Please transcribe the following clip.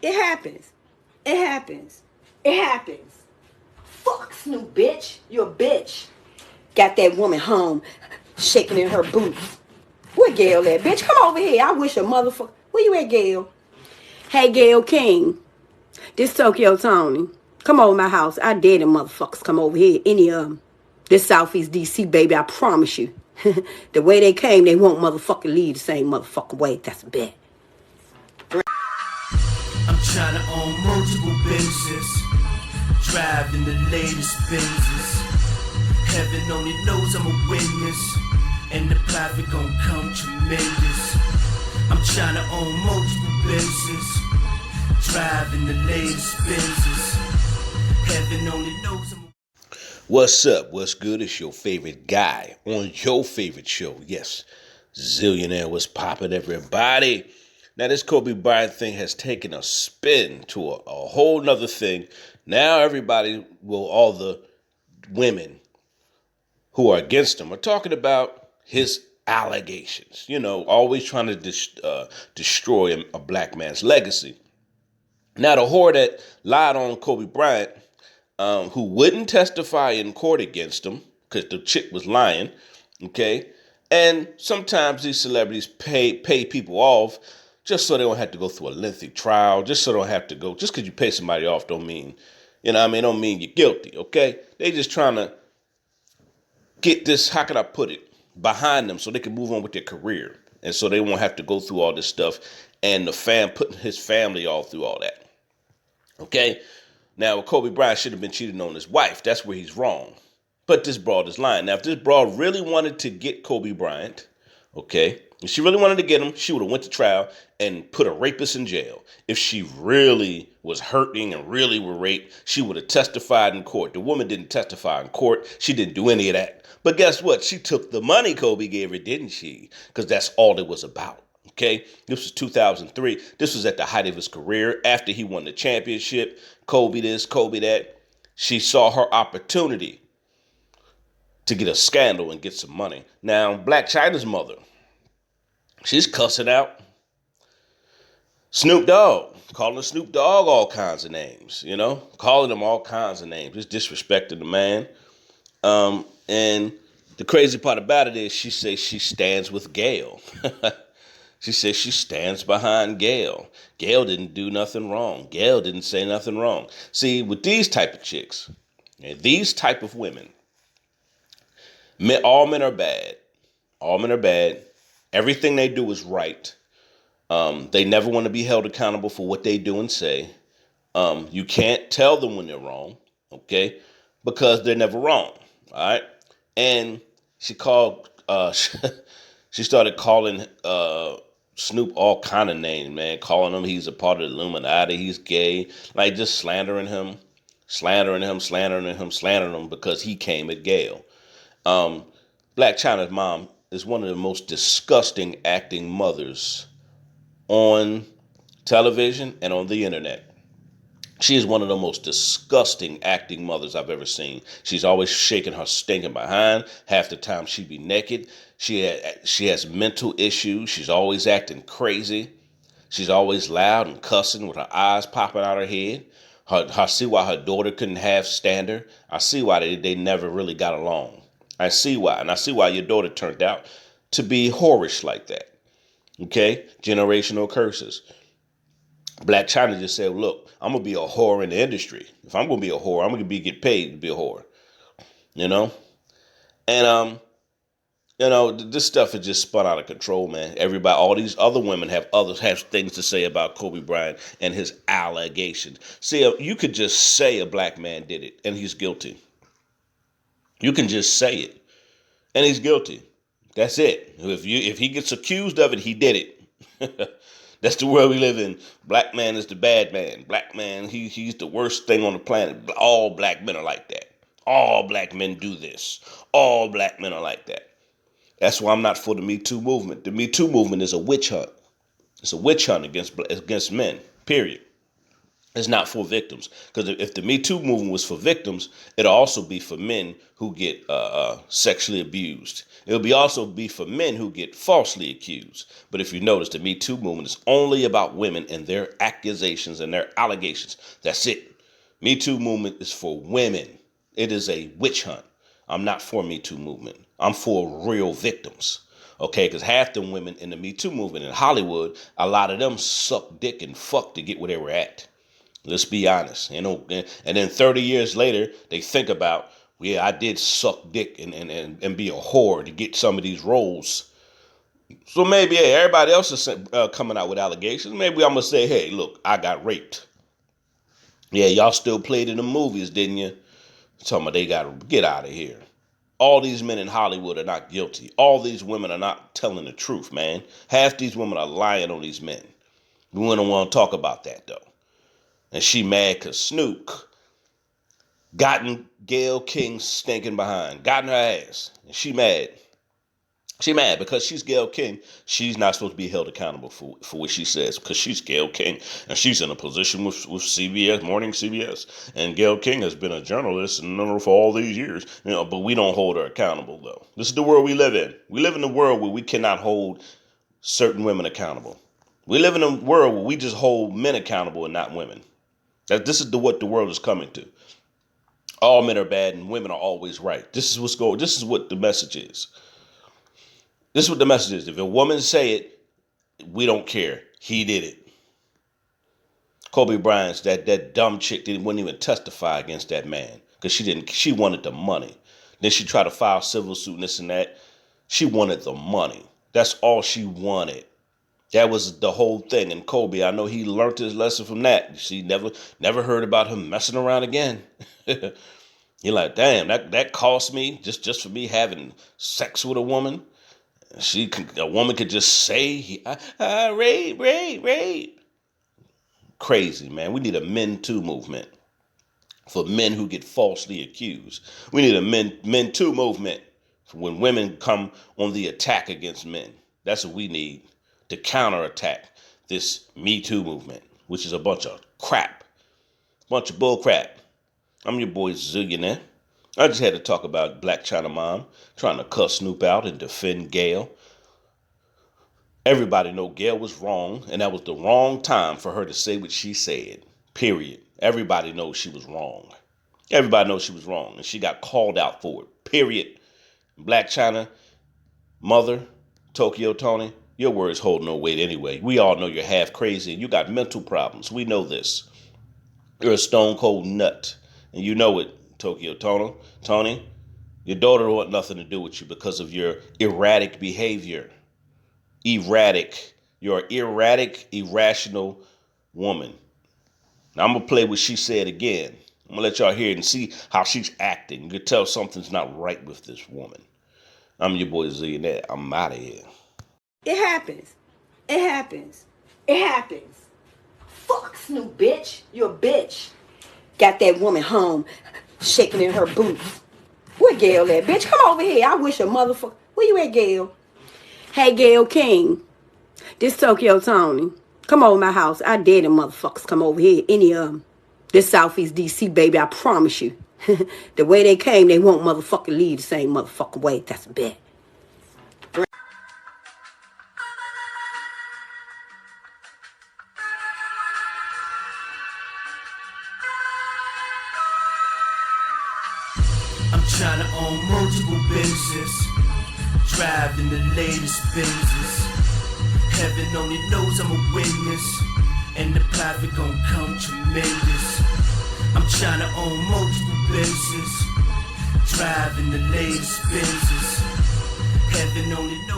It happens. It happens. It happens. Fuck Snoop, bitch. You're a bitch. Got that woman home, shaking in her boots. Where Gayle at, bitch? Come over here. I wish a motherfucker. Where you at, Gayle? Hey, Gayle King. This Tokyo Tony. Come over my house. I dare them motherfuckers come over here. Any of them. This Southeast DC, baby, I promise you. The way they came, they won't motherfucking leave the same motherfucking way. That's a bet. I'm trying to own multiple businesses, driving the latest Benzes. Heaven only knows I'm a witness, and the profit gon' come tremendous. I'm trying to own multiple businesses, driving the latest Benzes. Heaven only knows I'm a... What's up? What's good? It's your favorite guy on your favorite show. Yes, Zillionaire. What's poppin', everybody? Now, this Kobe Bryant thing has taken a spin to a whole nother thing. Now, all the women who are against him are talking about his allegations. You know, always trying to destroy a black man's legacy. Now, the whore that lied on Kobe Bryant, who wouldn't testify in court against him because the chick was lying, okay? And sometimes these celebrities pay people off just so they don't have to go through a lengthy trial, just so they don't have to go. Just because you pay somebody off don't mean, don't mean you're guilty, okay? They just trying to get this, how can I put it, behind them so they can move on with their career. And so they won't have to go through all this stuff and putting his family all through all that, okay? Now, Kobe Bryant should have been cheating on his wife. That's where he's wrong. But this broad is lying. Now, if this broad really wanted to get Kobe Bryant, okay, if she really wanted to get him, she would have went to trial and put a rapist in jail. If she really was hurting and really were raped, she would have testified in court. The woman didn't testify in court. She didn't do any of that. But guess what? She took the money Kobe gave her, didn't she? Because that's all it was about. Okay, this was 2003. This was at the height of his career. After he won the championship, Kobe this, Kobe that. She saw her opportunity to get a scandal and get some money. Now, Black Chyna's mother, she's cussing out Snoop Dogg, calling Snoop Dogg all kinds of names, calling him all kinds of names, just disrespecting the man. And the crazy part about it is she says she stands with Gayle. She says she stands behind Gale. Gale didn't do nothing wrong. Gale didn't say nothing wrong. See, with these type of chicks, and these type of women, all men are bad. All men are bad. Everything they do is right. They never want to be held accountable for what they do and say. You can't tell them when they're wrong, okay? Because they're never wrong, all right? And she she started calling Snoop all kind of names, man, calling him he's a part of the Illuminati, he's gay, like just slandering him because he came at Gale. Black Chyna's mom is one of the most disgusting acting mothers on television and on the internet. She is one of the most disgusting acting mothers I've ever seen. She's always shaking her stinking behind. Half the time she be naked. She has mental issues. She's always acting crazy. She's always loud and cussing with her eyes popping out her head. I see why her daughter couldn't have stand her. I see why they never really got along. I see why. And I see why your daughter turned out to be whorish like that. Okay? Generational curses. Black Chyna just said, look, I'm going to be a whore in the industry. If I'm going to be a whore, I'm going to get paid to be a whore. And, this stuff is just spun out of control, man. Everybody, all these other women have things to say about Kobe Bryant and his allegations. See, you could just say a black man did it and he's guilty. You can just say it and he's guilty. That's it. If he gets accused of it, he did it. That's the world we live in. Black man is the bad man. Black man, he's the worst thing on the planet. All black men are like that. All black men do this. All black men are like that. That's why I'm not for the Me Too movement. The Me Too movement is a witch hunt. It's a witch hunt against men, period. It's not for victims. Because if the Me Too movement was for victims, it'll also be for men who get sexually abused. It'll be also be for men who get falsely accused. But if you notice, the Me Too movement is only about women and their accusations and their allegations. That's it. Me Too movement is for women. It is a witch hunt. I'm not for Me Too movement. I'm for real victims. Okay, because half the women in the Me Too movement in Hollywood, a lot of them suck dick and fuck to get where they were at. Let's be honest. You know, and then 30 years later, they think about, yeah, I did suck dick and be a whore to get some of these roles. So maybe, hey, everybody else is coming out with allegations. Maybe I'm going to say, hey, look, I got raped. Yeah, y'all still played in the movies, didn't you? Talking about they got to get out of here. All these men in Hollywood are not guilty. All these women are not telling the truth, man. Half these women are lying on these men. We don't want to talk about that, though. And she mad because Snoop gotten Gayle King stinking behind, gotten her ass. And she mad. She mad because she's Gayle King. She's not supposed to be held accountable for what she says because she's Gayle King. And she's in a position with CBS, morning CBS. And Gayle King has been a journalist for all these years. You know, but we don't hold her accountable, though. This is the world we live in. We live in a world where we cannot hold certain women accountable. We live in a world where we just hold men accountable and not women. This is what the world is coming to. All men are bad and women are always right. This is what's going. This is what the message is. This is what the message is. If a woman say it, we don't care. He did it. Kobe Bryant's that dumb chick wouldn't even testify against that man because she wanted the money. Then she tried to file civil suit and this and that. She wanted the money. That's all she wanted. That was the whole thing. And Kobe, I know he learned his lesson from that. She never heard about him messing around again. You're like, damn, that cost me just for me having sex with a woman. A woman could just say, rape. Crazy, man. We need a Men Too movement for men who get falsely accused. We need a Men Too movement for when women come on the attack against men. That's what we need to counterattack this Me Too movement, which is a bunch of crap. Bunch of bull crap. I'm your boy Zillionaire. I just had to talk about Black Chyna mom trying to cuss Snoop out and defend Gale. Everybody know Gale was wrong, and that was the wrong time for her to say what she said. Period. Everybody knows she was wrong. Everybody knows she was wrong, and she got called out for it. Period. Black Chyna, mother, Tokyo Tony, your words hold no weight anyway. We all know you're half crazy and you got mental problems. We know this. You're a stone cold nut, and you know it. Tokyo Tony, your daughter don't want nothing to do with you because of your erratic behavior. You're an erratic, irrational woman. Now I'm going to play what she said again. I'm going to let y'all hear it and see how she's acting. You can tell something's not right with this woman. I'm your boy Zillionaire. I'm out of here. It happens. It happens. It happens. Fuck Snoop, bitch. You're a bitch. Got that woman home shaking in her boots. Where Gayle at, bitch? Come over here. I wish a motherfucker. Where you at, Gayle? Hey, Gayle King. This Tokyo Tony. Come over my house. I dare them motherfuckers come over here. Any of them. This Southeast DC, baby, I promise you. The way they came, they won't motherfucking leave the same motherfucking way. That's a bet. Trying to own multiple businesses, driving the latest Benzes. Heaven only knows I'm a witness, and the profit gon' come tremendous. I'm trying to own multiple businesses, driving the latest Benzes. Heaven only knows